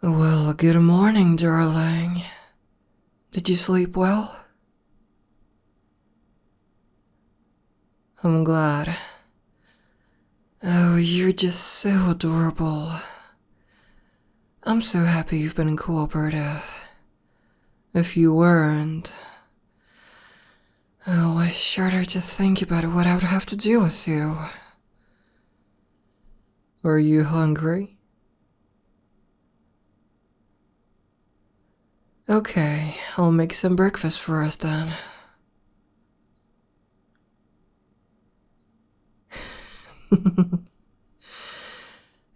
Well, good morning, darling. Did you sleep well? I'm glad. Oh, you're just so adorable. I'm so happy you've been cooperative. If you weren't... Oh, I shudder to think about what I would have to do with you. Are you hungry? Okay, I'll make some breakfast for us then.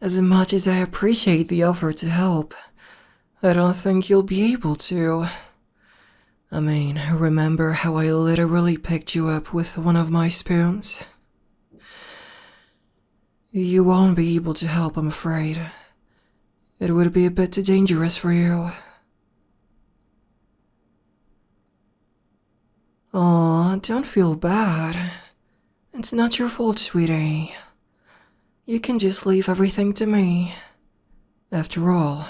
As much as I appreciate the offer to help, I don't think you'll be able to. I mean, remember how I literally picked you up with one of my spoons? You won't be able to help, I'm afraid. It would be a bit too dangerous for you. Aw, don't feel bad. It's not your fault, sweetie. You can just leave everything to me. After all,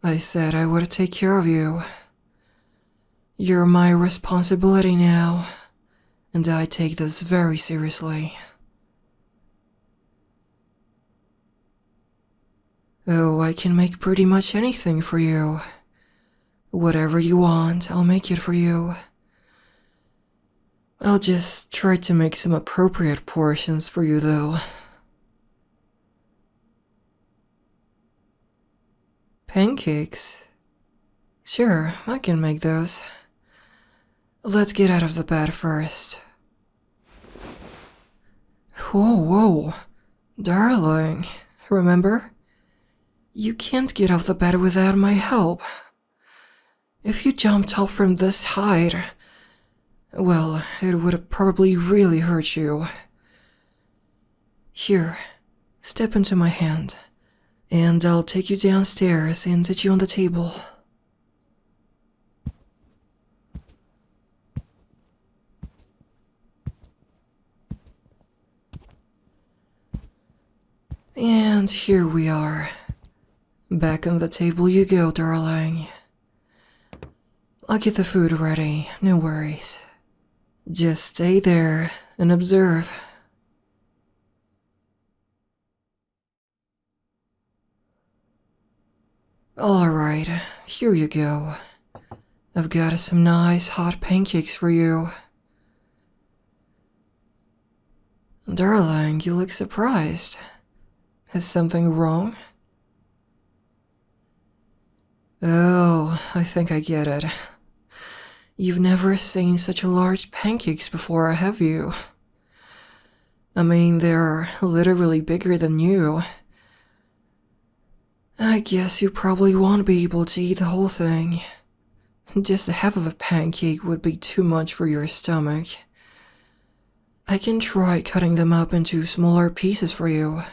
I said I would take care of you. You're my responsibility now, and I take this very seriously. Oh, I can make pretty much anything for you. Whatever you want, I'll make it for you. I'll just try to make some appropriate portions for you, though. Pancakes? Sure, I can make those. Let's get out of the bed first. Whoa, darling, remember? You can't get off the bed without my help. If you jumped off from this height, well, it would probably really hurt you. Here, step into my hand, and I'll take you downstairs and sit you on the table. And here we are. Back on the table you go, darling. I'll get the food ready, no worries. Just stay there and observe. Alright, here you go. I've got some nice hot pancakes for you. Darling, you look surprised. Is something wrong? Oh, I think I get it. You've never seen such large pancakes before, have you? I mean, they're literally bigger than you. I guess you probably won't be able to eat the whole thing. Just half of a pancake would be too much for your stomach. I can try cutting them up into smaller pieces for you.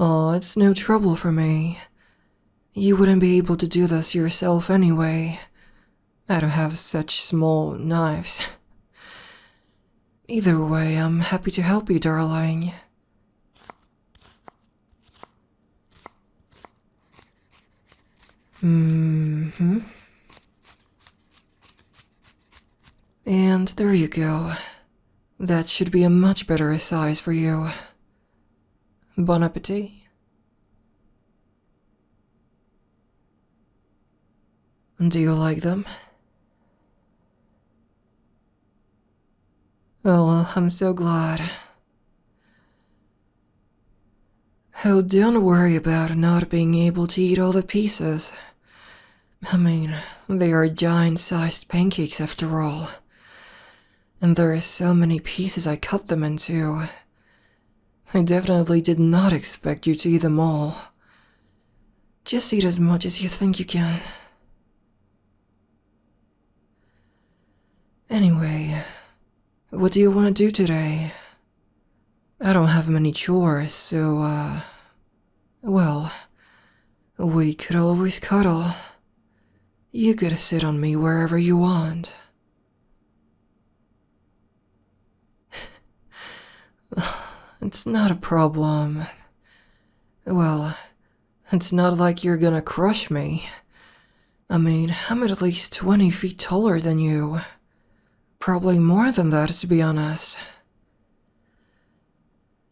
Oh, it's no trouble for me. You wouldn't be able to do this yourself anyway. I don't have such small knives. Either way, I'm happy to help you, darling. And there you go. That should be a much better size for you. Bon appetit. Do you like them? Oh, I'm so glad. Oh, don't worry about not being able to eat all the pieces. I mean, they are giant-sized pancakes after all. And there are so many pieces I cut them into. I definitely did not expect you to eat them all. Just eat as much as you think you can. Anyway, what do you want to do today? I don't have many chores, so, well, we could always cuddle. You could sit on me wherever you want. It's not a problem. Well, it's not like you're gonna crush me. I mean, I'm at least 20 feet taller than you. Probably more than that, to be honest.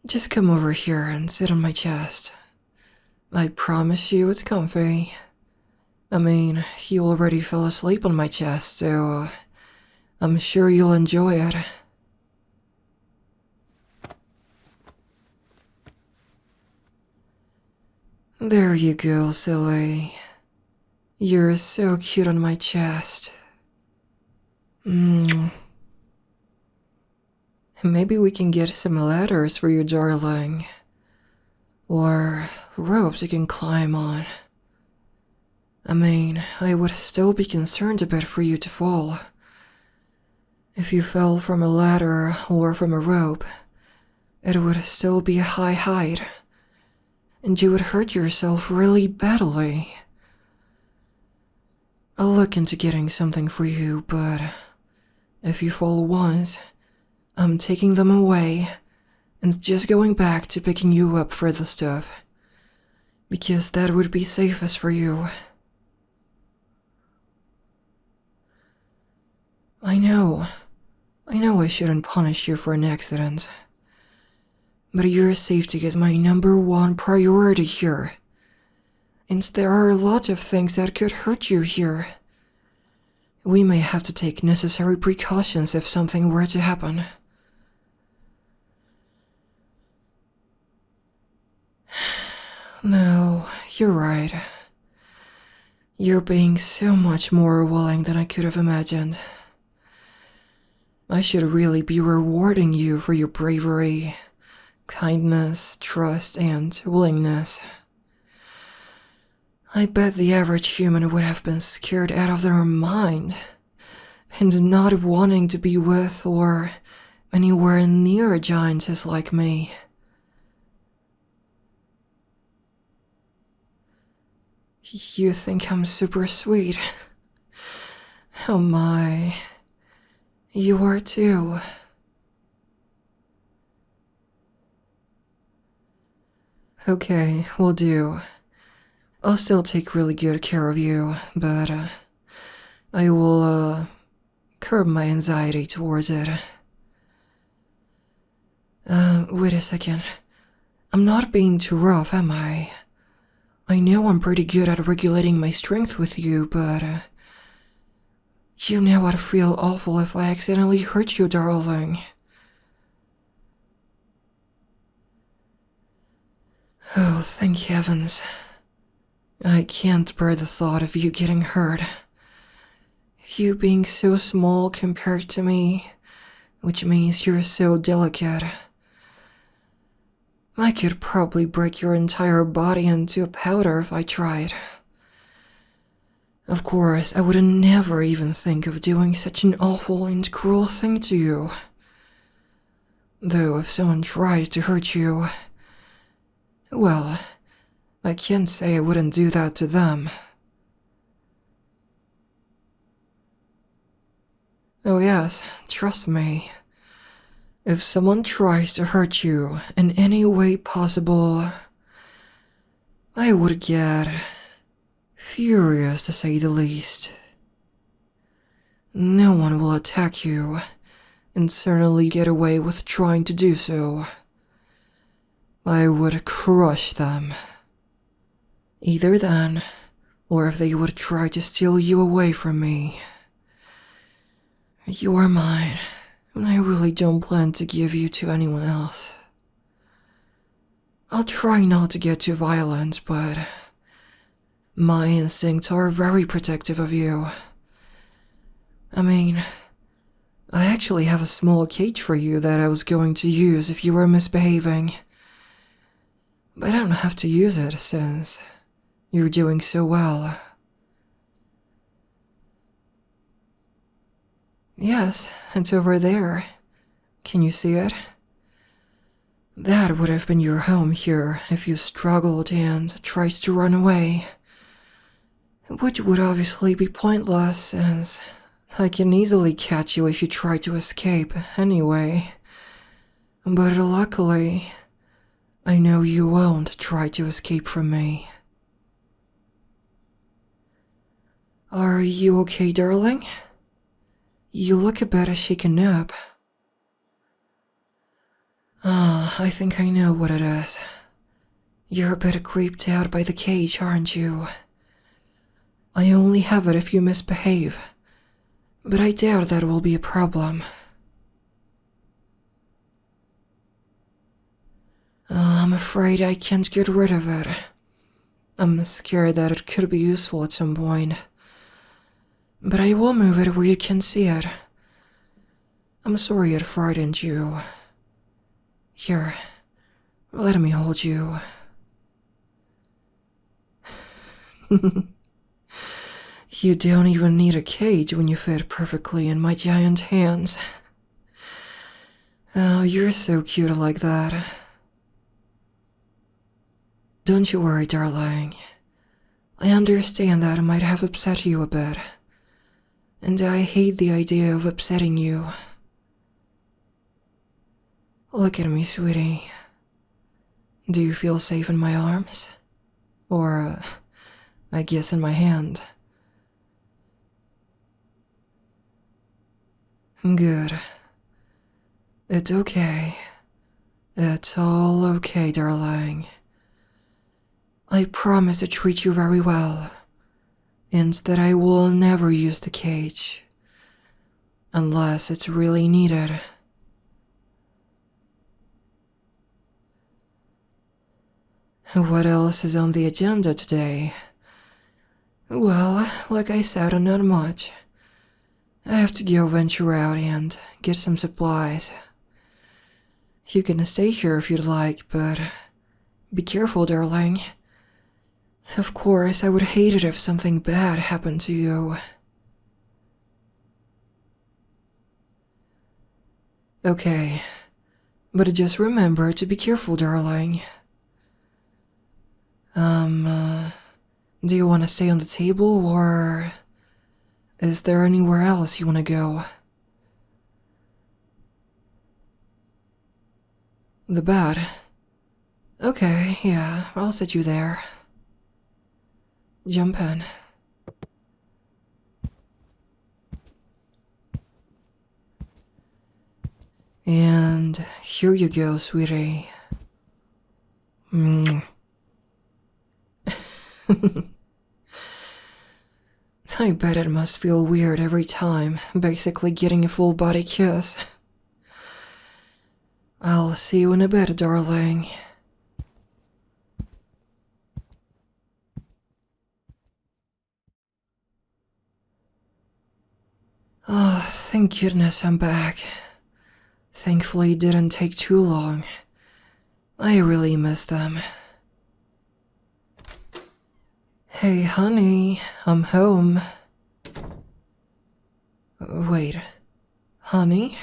Just come over here and sit on my chest. I promise you it's comfy. I mean, you already fell asleep on my chest, so I'm sure you'll enjoy it. There you go, silly. You're so cute on my chest. Maybe we can get some ladders for you, darling. Or ropes you can climb on. I mean, I would still be concerned a bit for you to fall. If you fell from a ladder or from a rope, it would still be a high height, and you would hurt yourself really badly. I'll look into getting something for you, but if you fall once, I'm taking them away and just going back to picking you up for the stuff, because that would be safest for you. I know I shouldn't punish you for an accident, but your safety is my #1 priority here. And there are a lot of things that could hurt you here. We may have to take necessary precautions if something were to happen. No, you're right. You're being so much more willing than I could have imagined. I should really be rewarding you for your bravery, kindness, trust, and willingness. I bet the average human would have been scared out of their mind, and not wanting to be with or anywhere near a giantess like me. You think I'm super sweet? Oh my. You are too. Okay, will do. I'll still take really good care of you, but I will curb my anxiety towards it. Wait a second. I'm not being too rough, am I? I know I'm pretty good at regulating my strength with you, but you know I'd feel awful if I accidentally hurt you, darling. Oh, thank heavens. I can't bear the thought of you getting hurt. You being so small compared to me, which means you're so delicate. I could probably break your entire body into a powder if I tried. Of course, I would never even think of doing such an awful and cruel thing to you. Though if someone tried to hurt you, well, I can't say I wouldn't do that to them. Oh yes, trust me. If someone tries to hurt you in any way possible, I would get furious, to say the least. No one will attack you, and certainly get away with trying to do so. I would crush them. Either then, or if they would try to steal you away from me. You are mine, and I really don't plan to give you to anyone else. I'll try not to get too violent, but my instincts are very protective of you. I mean, I actually have a small cage for you that I was going to use if you were misbehaving. But I don't have to use it since you're doing so well. Yes, it's over there. Can you see it? That would have been your home here if you struggled and tried to run away. Which would obviously be pointless, since I can easily catch you if you try to escape anyway. But luckily, I know you won't try to escape from me. Are you okay, darling? You look a bit shaken up. I think I know what it is. You're a bit creeped out by the cage, aren't you? I only have it if you misbehave, but I doubt that will be a problem. I'm afraid I can't get rid of it. I'm scared that it could be useful at some point. But I will move it where you can see it. I'm sorry it frightened you. Here, let me hold you. You don't even need a cage when you fit perfectly in my giant hands. Oh, you're so cute like that. Don't you worry, darling. I understand that it might have upset you a bit. And I hate the idea of upsetting you. Look at me, sweetie. Do you feel safe in my arms? Or, I guess in my hand? Good. It's okay. It's all okay, darling. I promise to treat you very well, and that I will never use the cage. Unless it's really needed. What else is on the agenda today? Well, like I said, not much. I have to go venture out and get some supplies. You can stay here if you'd like, but be careful, darling. Of course, I would hate it if something bad happened to you. Okay, but just remember to be careful, darling. Do you want to stay on the table, or is there anywhere else you want to go? The bed? Okay, yeah, I'll sit you there. Jump in. And here you go, sweetie. I bet it must feel weird every time, basically getting a full body kiss. I'll see you in a bit, darling. Oh, thank goodness I'm back. Thankfully it didn't take too long. I really miss them. Hey, honey, I'm home. Wait, honey?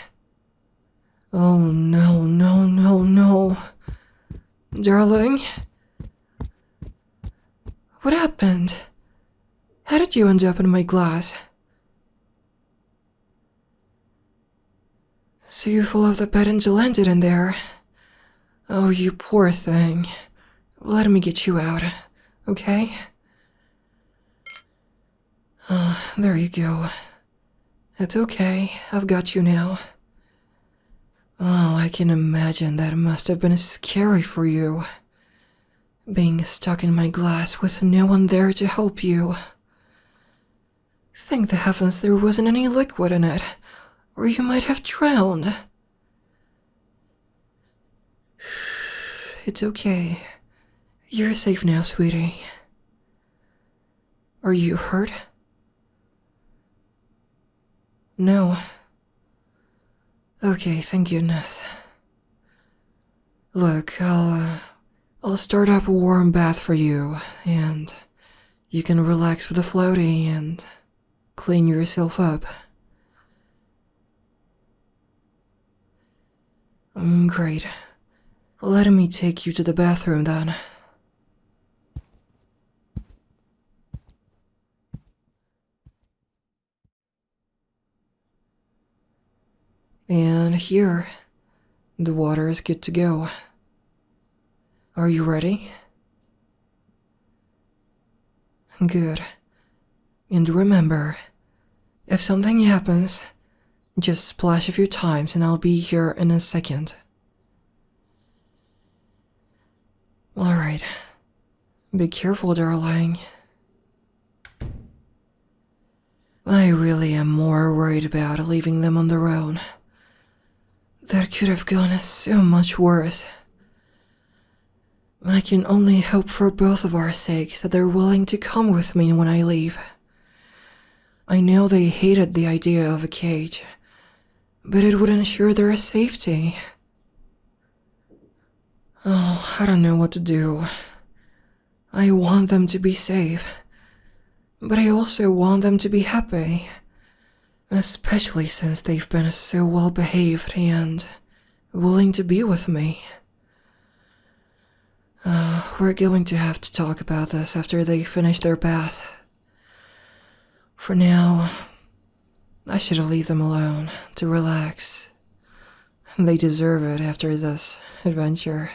Oh no, no, no, no. Darling? What happened? How did you end up in my glass? So you fell off the bed and you landed in there. Oh, you poor thing. Let me get you out, okay? There you go. It's okay, I've got you now. Oh, I can imagine that must have been scary for you. Being stuck in my glass with no one there to help you. Thank the heavens there wasn't any liquid in it, or you might have drowned. It's okay. You're safe now, sweetie. Are you hurt? No. Okay, thank goodness. Look, I'll start up a warm bath for you, and you can relax with a floaty and clean yourself up. Great. Let me take you to the bathroom then. And here, the water is good to go. Are you ready? Good. And remember, if something happens, just splash a few times and I'll be here in a second. Alright. Be careful, darling. I really am more worried about leaving them on their own. That could have gone so much worse. I can only hope for both of our sakes that they're willing to come with me when I leave. I know they hated the idea of a cage, but it would ensure their safety. Oh, I don't know what to do. I want them to be safe, but I also want them to be happy, especially since they've been so well behaved and willing to be with me. We're going to have to talk about this after they finish their bath. For now, I should leave them alone to relax. They deserve it after this adventure.